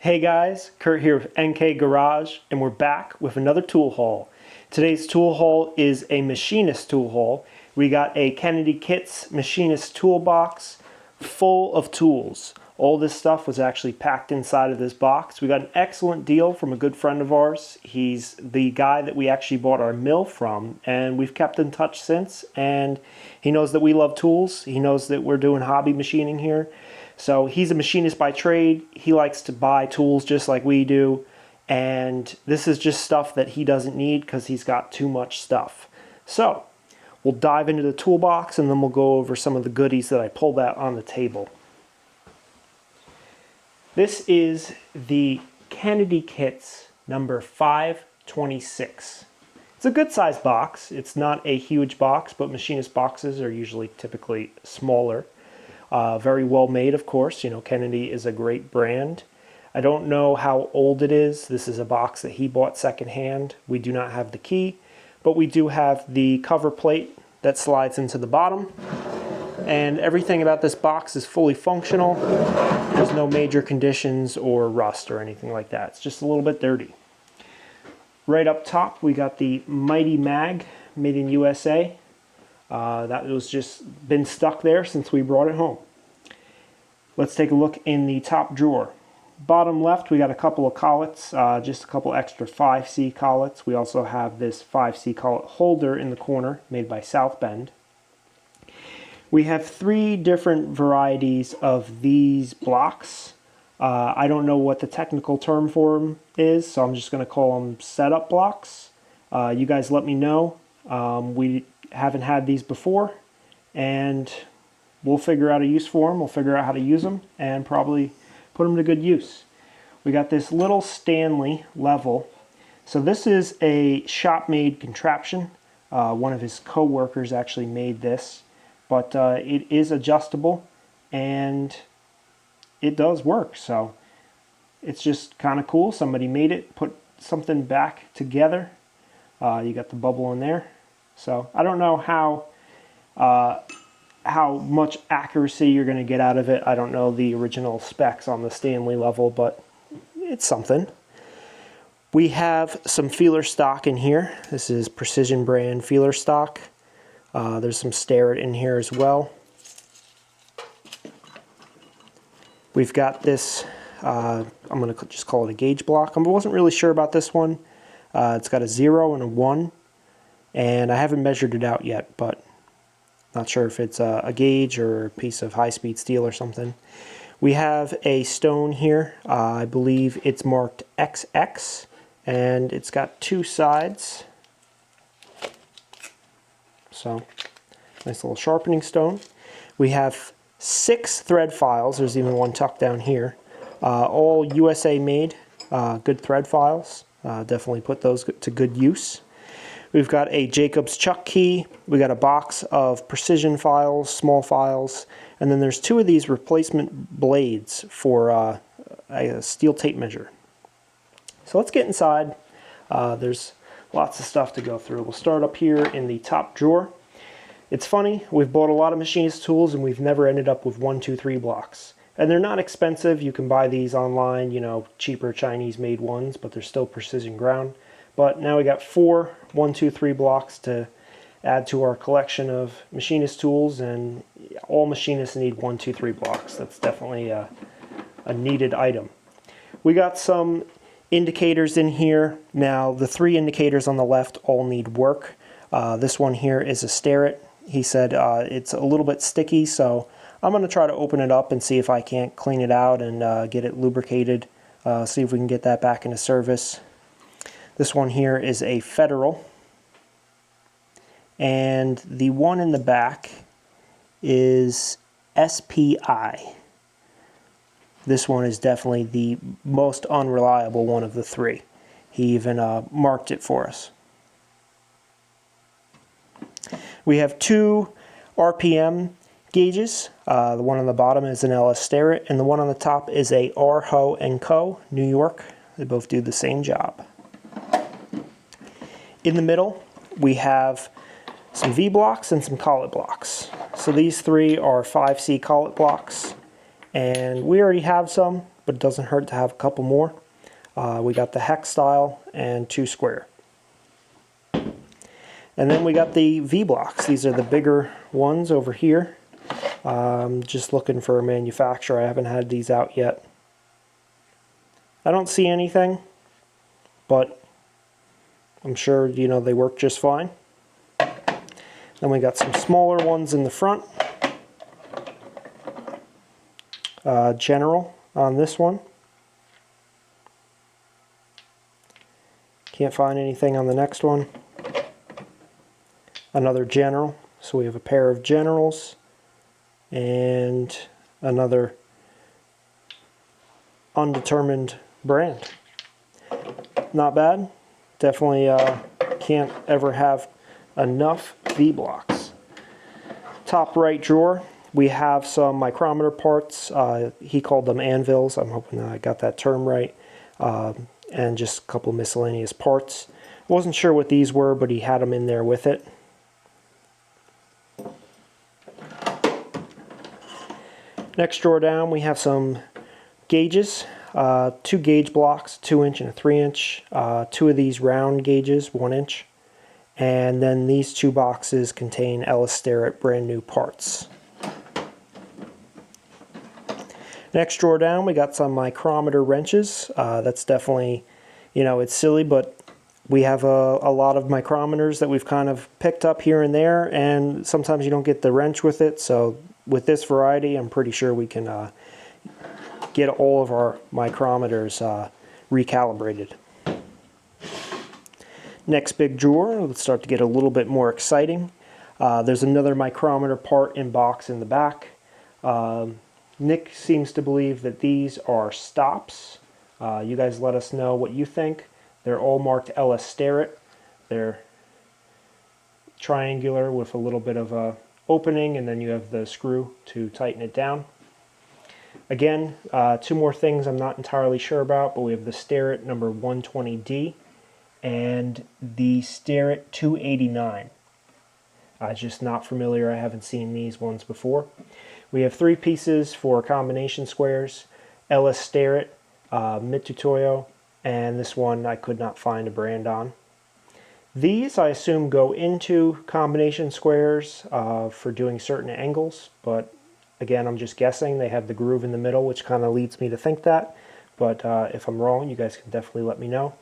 Hey guys, Kurt here with NK Garage, and we're back with another tool haul. Today's tool haul is a Machinist tool haul. We got a Kennedy Kits Machinist Toolbox full of tools. All this stuff was actually packed inside of this box. We got an excellent deal from a good friend of ours. He's the guy that we actually bought our mill from, and we've kept in touch since, and he knows that we love tools. He knows that we're doing hobby machining here. So he's a machinist by trade. He likes to buy tools just like we do. And this is just stuff that he doesn't need because he's got too much stuff. So we'll dive into the toolbox and then we'll go over some of the goodies that I pulled out on the table. This is the Kennedy Kits number 526. It's a good sized box. It's not a huge box, but machinist boxes are usually typically smaller. Very well made, of course. You know, Kennedy is a great brand. I don't know how old it is. This is a box that he bought secondhand. We do not have the key, but we do have the cover plate that slides into the bottom. And everything about this box is fully functional. There's no major conditions or rust or anything like that. It's just a little bit dirty. Right up top, we got the Mighty Mag, made in USA. That was just been stuck there since we brought it home. Let's take a look in the top drawer. Bottom left, we got a couple of collets, just a couple extra 5C collets. We also have this 5C collet holder in the corner made by South Bend. We have 3 different varieties of these blocks. I don't know what the technical term for them is, so I'm just going to call them setup blocks. You guys let me know. We haven't had these before, and we'll figure out a use for them. We'll figure out how to use them and probably put them to good use. We got this little Stanley level. So this is a shop-made contraption. One of his co-workers actually made this, but it is adjustable and it does work. So it's just kind of cool. Somebody made it, put something back together. You got the bubble in there. So I don't know how much accuracy you're going to get out of it. I don't know the original specs on the Stanley level, but it's something. We have some feeler stock in here. This is Precision brand feeler stock. There's some Starrett in here as well. We've got this, I'm going to just call it a gauge block. I wasn't really sure about this one. It's got a 0 and a 1. And I haven't measured it out yet, but not sure if it's a gauge or a piece of high-speed steel or something. We have a stone here. I believe it's marked XX, and it's got 2 sides. So, nice little sharpening stone. We have 6 thread files. There's even one tucked down here. All USA made, good thread files. Definitely put those to good use. We've got a Jacob's chuck key. We got a box of precision files, small files, and then there's 2 of these replacement blades for a steel tape measure. So let's get inside. There's lots of stuff to go through. We'll start up here in the top drawer. It's funny, we've bought a lot of machinist tools and we've never ended up with 1, 2, 3 blocks. And they're not expensive. You can buy these online, you know, cheaper Chinese made ones, but they're still precision ground. But now we got 4 1, 2, 3 blocks to add to our collection of machinist tools, and all machinists need 1, 2, 3 blocks. That's definitely a needed item. We got some indicators in here. Now the 3 indicators on the left all need work. This one here is a Starrett. He said it's a little bit sticky, so I'm going to try to open it up and see if I can't clean it out and get it lubricated. See if we can get that back into service. This one here is a Federal, and the one in the back is SPI. This one is definitely the most unreliable one of the 3. He even marked it for us. We have 2 RPM gauges. The one on the bottom is an LS Starrett, and the one on the top is a Ho & Co. New York. They both do the same job. In the middle, we have some V blocks and some collet blocks. So these 3 are 5C collet blocks, and we already have some. but it doesn't hurt to have a couple more. We got the hex style and 2 square. And then we got the V-blocks. These are the bigger ones over here. Just looking for a manufacturer. I haven't had these out yet. I don't see anything, but I'm sure, you know, they work just fine. Then we got some smaller ones in the front. General on this one. Can't find anything on the next one. Another general. So we have a pair of generals and another undetermined brand. Not bad. Definitely can't ever have enough V-blocks. Top right drawer, we have some micrometer parts. He called them anvils. I'm hoping I got that term right. And just a couple miscellaneous parts. Wasn't sure what these were, but he had them in there with it. Next drawer down, we have some gauges. 2 gauge blocks, 2-inch and a 3-inch. 2 of these round gauges, 1-inch. And then these 2 boxes contain LS Starrett brand new parts. Next drawer down, we got some micrometer wrenches. That's definitely, you know, it's silly, but we have a lot of micrometers that we've kind of picked up here and there, and sometimes you don't get the wrench with it. So with this variety, I'm pretty sure we can get all of our micrometers recalibrated. Next big drawer, let's start to get a little bit more exciting. There's another micrometer part in box in the back. Nick seems to believe that these are stops. You guys let us know what you think. They're all marked LS Starrett. They're triangular with a little bit of a opening, and then you have the screw to tighten it down. Again, 2 more things I'm not entirely sure about, but we have the Starrett number 120D and the Starrett 289. Just not familiar. I haven't seen these ones before. We have 3 pieces for combination squares, LS Starrett, Mitutoyo, and this one I could not find a brand on. These I assume go into combination squares for doing certain angles, but again, I'm just guessing. They have the groove in the middle, which kind of leads me to think that, but if I'm wrong, you guys can definitely let me know.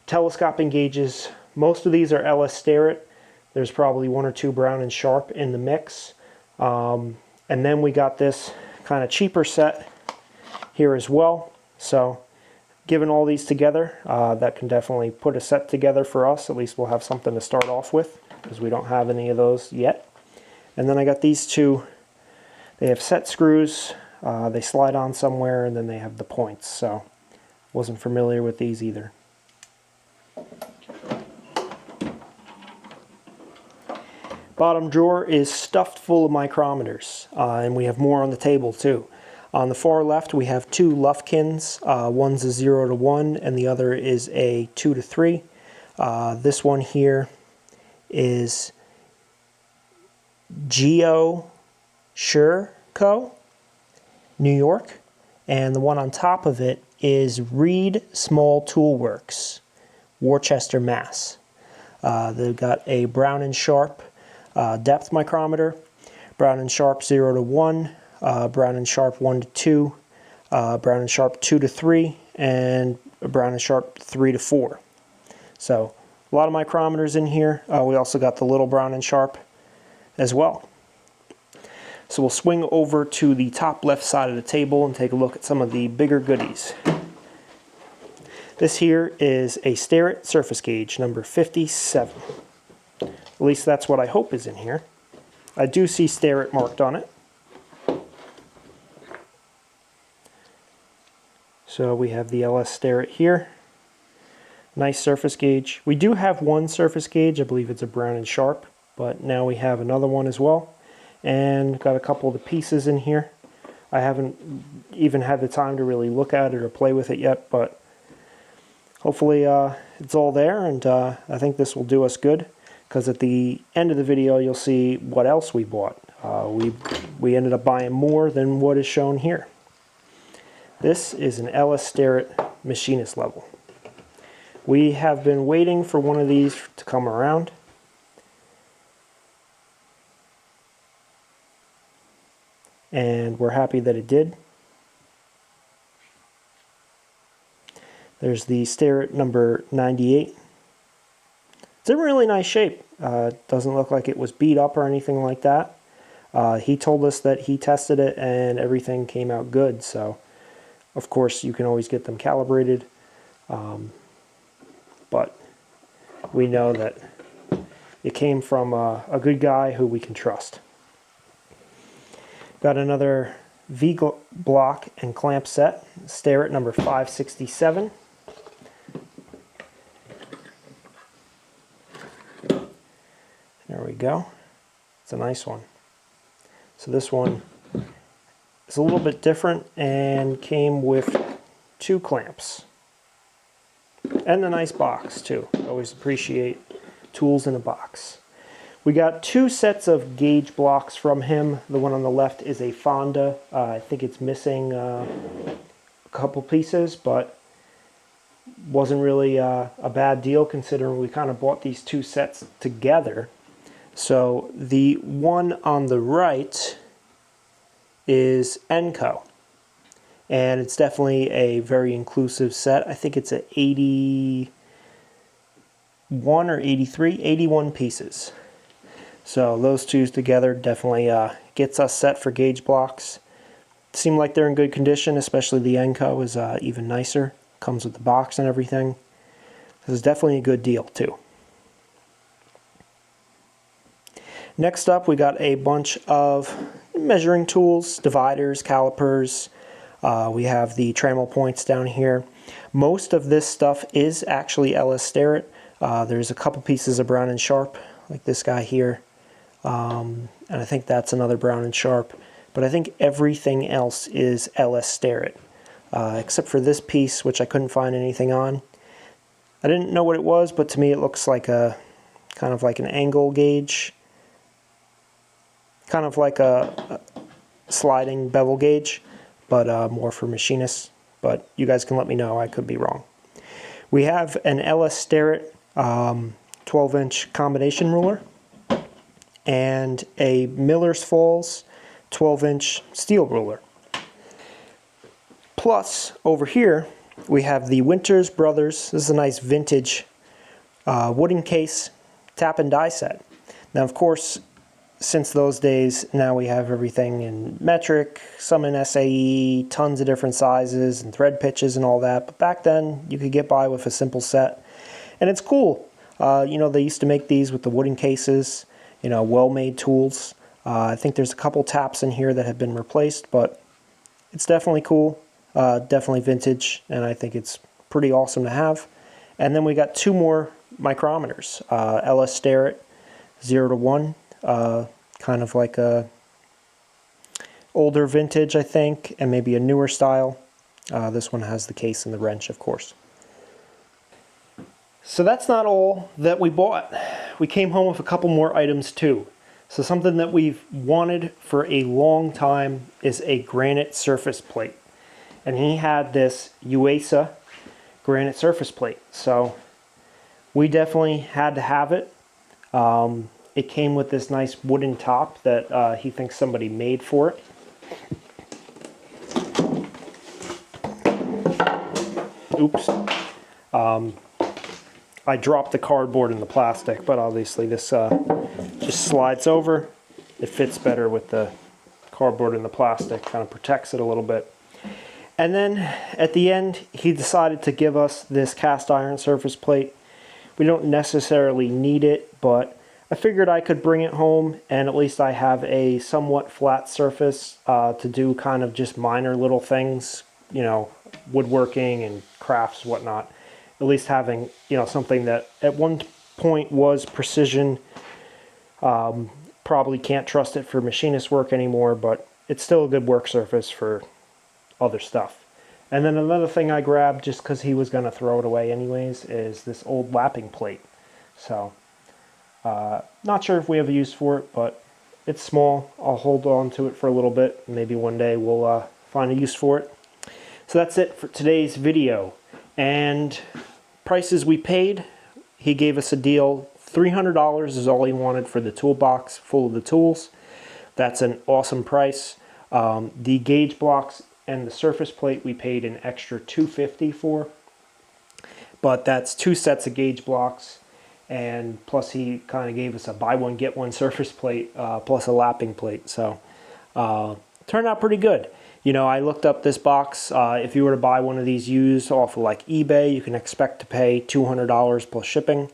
Telescoping gauges, most of these are LS Starrett. There's probably 1 or 2 Brown and Sharpe in the mix. And then we got this kind of cheaper set here as well. So given all these together, that can definitely put a set together for us. At least we'll have something to start off with, because we don't have any of those yet. And then I got these 2. They have set screws. They slide on somewhere, and then they have the points. So wasn't familiar with these either. Bottom drawer is stuffed full of micrometers, and we have more on the table too. On the far left, we have 2 Lufkins. One's a 0 to 1, and the other is a 2 to 3. This one here is Geo Sure Co., New York, and the one on top of it is Reed Small Tool Works, Worcester, Mass. They've got a Brown and Sharpe depth micrometer, Brown and Sharpe 0 to 1, Brown and Sharpe 1 to 2, Brown and Sharpe 2 to 3, and Brown and Sharpe 3 to 4. So a lot of micrometers in here. We also got the little Brown and Sharpe as well. So we'll swing over to the top left side of the table and take a look at some of the bigger goodies. This here is a Starrett surface gauge, number 57. At least that's what I hope is in here. I do see Starrett marked on it. So we have the LS Starrett here. Nice surface gauge. We do have 1 surface gauge. I believe it's a Brown and Sharpe, but now we have another one as well. And got a couple of the pieces in here. I haven't even had the time to really look at it or play with it yet, but hopefully it's all there, and I think this will do us good, because at the end of the video you'll see what else we bought. We ended up buying more than what is shown here. This is an LS Starrett Machinist level. We have been waiting for one of these to come around. And we're happy that it did. There's the Starrett number 98. It's in really nice shape. Doesn't look like it was beat up or anything like that. He told us that he tested it and everything came out good. So, of course, you can always get them calibrated. But we know that it came from a good guy who we can trust. Got another V-block and clamp set, Starrett number 567. There we go. It's a nice one. So this one is a little bit different and came with 2 clamps. And the nice box too. Always appreciate tools in a box. We got 2 sets of gauge blocks from him. The one on the left is a Fonda. I think it's missing a couple pieces, but wasn't really a bad deal considering we kind of bought these 2 sets together. So the one on the right is NK, and it's definitely a very inclusive set. I think it's a 81 or 83, 81 pieces. So those 2 together definitely gets us set for gauge blocks. Seem like they're in good condition, especially the NK is even nicer. Comes with the box and everything. This is definitely a good deal too. Next up, we got a bunch of measuring tools, dividers, calipers. We have the trammel points down here. Most of this stuff is actually LS Starrett. There's a couple pieces of Brown and Sharpe, like this guy here. And I think that's another Brown and Sharpe. But I think everything else is LS Starrett, except for this piece, which I couldn't find anything on. I didn't know what it was, but to me it looks like a kind of like an angle gauge. Kind of like a sliding bevel gauge, but more for machinists. But you guys can let me know, I could be wrong. We have an LS Starrett 12-inch combination ruler and a Miller's Falls 12-inch steel ruler. Plus, over here, we have the Winters Brothers. This is a nice vintage wooden case tap and die set. Now, of course, since those days, now we have everything in metric, some in SAE, tons of different sizes and thread pitches and all that. But back then, you could get by with a simple set. And it's cool. You know, they used to make these with the wooden cases, you know, well-made tools. I think there's a couple taps in here that have been replaced, but it's definitely cool. Definitely vintage, and I think it's pretty awesome to have. And then we got 2 more micrometers. LS Starrett 0 to 1. Kind of like a older vintage, I think, and maybe a newer style. This one has the case and the wrench, of course. So that's not all that we bought. We came home with a couple more items too. So something that we've wanted for a long time is a granite surface plate. And he had this USA granite surface plate. So we definitely had to have it. It came with this nice wooden top that he thinks somebody made for it. Oops. I dropped the cardboard in the plastic, but obviously this just slides over. It fits better with the cardboard in the plastic, kind of protects it a little bit. And then at the end, he decided to give us this cast iron surface plate. We don't necessarily need it, but I figured I could bring it home and at least I have a somewhat flat surface to do kind of just minor little things, you know, woodworking and crafts, whatnot. At least having, you know, something that at one point was precision. Probably can't trust it for machinist work anymore, but it's still a good work surface for other stuff. And then another thing I grabbed just because he was going to throw it away anyways is this old lapping plate. So not sure if we have a use for it, but it's small. I'll hold on to it for a little bit. Maybe one day we'll find a use for it. So that's it for today's video. And prices we paid, he gave us a deal. $300 is all he wanted for the toolbox full of the tools. That's an awesome price. The gauge blocks and the surface plate we paid an extra $250 for. But that's 2 sets of gauge blocks, and plus he kind of gave us a buy one get one surface plate plus a lapping plate. So turned out pretty good. You know, I looked up this box. If you were to buy one of these used off of like eBay, you can expect to pay $200 plus shipping.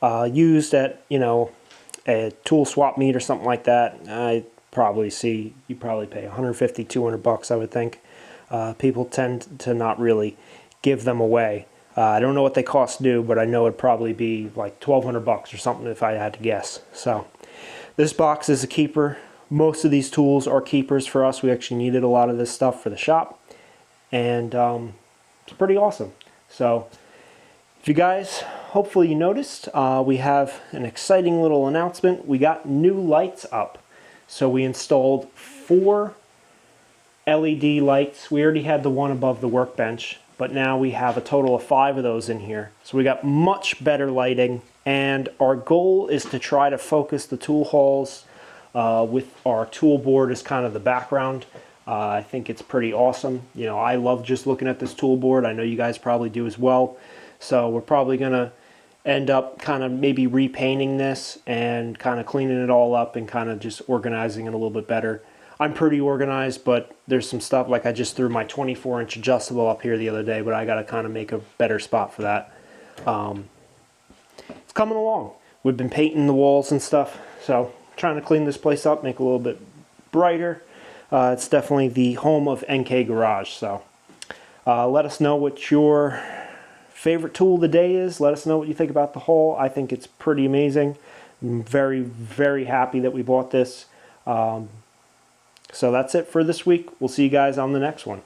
Used at, you know, a tool swap meet or something like that, I probably see you probably pay 150, 200 bucks, I would think. People tend to not really give them away. I don't know what they cost new, but I know it'd probably be like 1,200 bucks or something if I had to guess. So this box is a keeper. Most of these tools are keepers for us. We actually needed a lot of this stuff for the shop, and it's pretty awesome. So if you guys, hopefully you noticed, we have an exciting little announcement. We got new lights up. So we installed 4 LED lights. We already had the one above the workbench, but now we have a total of 5 of those in here. So we got much better lighting, and our goal is to try to focus the tool hauls with our tool board as kind of the background. I think it's pretty awesome. You know, I love just looking at this tool board. I know you guys probably do as well. So we're probably gonna end up kind of maybe repainting this and kind of cleaning it all up and kind of just organizing it a little bit better. I'm pretty organized, but there's some stuff, like I just threw my 24-inch adjustable up here the other day, but I got to kind of make a better spot for that. It's coming along. We've been painting the walls and stuff, so trying to clean this place up, make it a little bit brighter. It's definitely the home of NK Garage, so let us know what your favorite tool of the day is. Let us know what you think about the haul. I think it's pretty amazing. I'm very, very happy that we bought this. So that's it for this week. We'll see you guys on the next one.